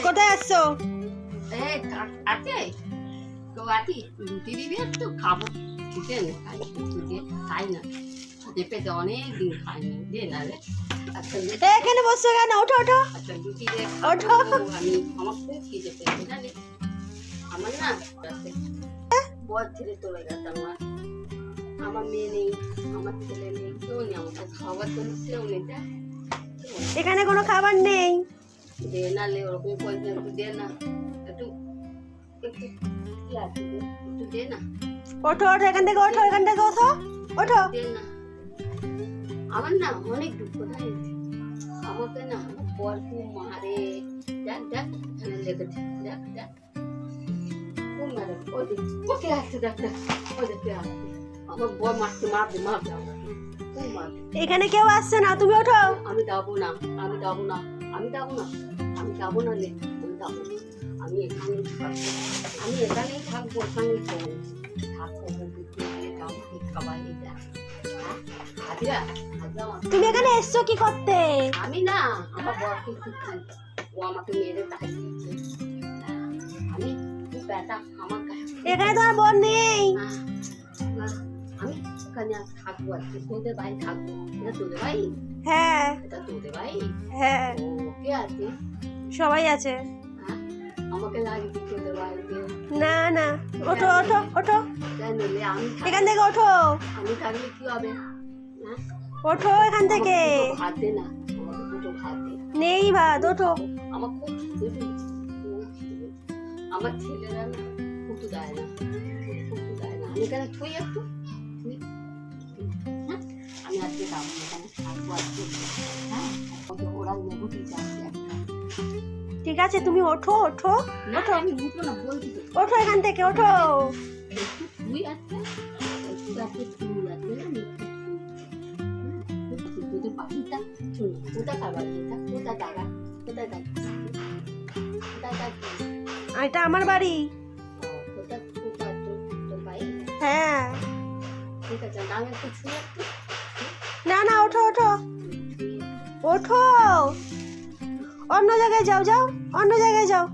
কোথায় আসছো? রুটি দিবি একটু খাবো, খাই না চেপে দে, অনেকদিন খাইনি, দে না রে। এখানে বসছো কেন? ওঠো ওঠো রুটি দিয়ে ওঠো। আমি আমার খুব খিদে পেয়েছে জানি, আমার না বর ছেড়ে চলে গেছে, আমার মেয়ে নেই, আমার ছেলে নেই, কেউ নেই, আমাকে খাবার জন্য কেউ নেই। এখানে কোনো খাবার নেই। দে না লে, ওরকম পয়সা একটু দে না, একটু একটু কি আছে একটু দে না। ওঠো ওঠো, এখান থেকে ওঠো, এখান থেকে ওঠো ওঠো। দে না, আমার না অনেক দুঃখ থাকে, আমাকে না আমার বর খুব মারে। দেখ দেখ এখানে লেগেছে, দেখ দেখ খুব মারে। ওকে আসছে, দেখ দেখ ওই দেখতে আসছে, আমার বর মারতে মারবে মারবে আমাকে, খুব মারবে। এখানে কেউ আসছে না, তুমি ওঠো। আমি যাবো না, আমি যাবো না, আমি যাবো না, আমি যাবো না লে, আমি যাবো না, আমি এখানেই থাকবো, আমি এখানেই থাকবো, এখানেই থাকবো, খাবার নিয়ে যা। তুমি এখানে এসছো কি করতে? আমি না, আমার বরকে খুব খাই, ও আমাকে মেরে তাই দিয়েছে, আমি খুব ব্যথা আমার গায়ে। এখানে তোমার বোন নেই। আমি এখানে থাকবো, আজকে তোদের বাড়ি থাকবো। এটা তোদের বাড়ি? হ্যাঁ এটা তোদের বাড়ি? হ্যাঁ, কে আছে? সবাই আছে। আমাকে লাগবে তোদের বাড়িতে? না না, ওঠো ওঠো ওঠো, কেন রে? আমি এখান থেকে ওঠো, আমি থাকলে কি হবে? ওঠো এখান থেকে। ভাত দে না, আমাকে দুটো ভাত দে। নেই ভাত, ওঠো। আমার খুব খিদে পেয়েছে, খুব খিদে পেয়েছে। আমার ছেলেরা না ফুটু দেয় না, ফুটু দেয় না। আমি এখানে থুই একটু, থুই। হ্যাঁ, আমি আজকে যাবো না, এখানে থাকবো আজকে। হ্যাঁ, ওরা নেবো ঠিক আছে একটা। ঠিক আছে, তুমি ওঠো ওঠো না ওঠো, আমি উঠবো না, বলছি তো। ওঠো এখান থেকে ওঠো। একটু থুই আছে, একটু আছে থুই আছে, যদি পাখিটা শুনি কোথায় খাবার এটা, কোথায় জায়গা, কোথায় জায়গা, কোথায় জায়গা? এটা আমার বাড়ি। কোথায় কোথায় তোর বাড়ি? হ্যাঁ। ঠিক আছে, আমি একটু ছুঁয়ে একটু না না, ওঠো ওঠো ওঠো, অন্য জায়গায় যাও, যাও অন্য জায়গায় যাও।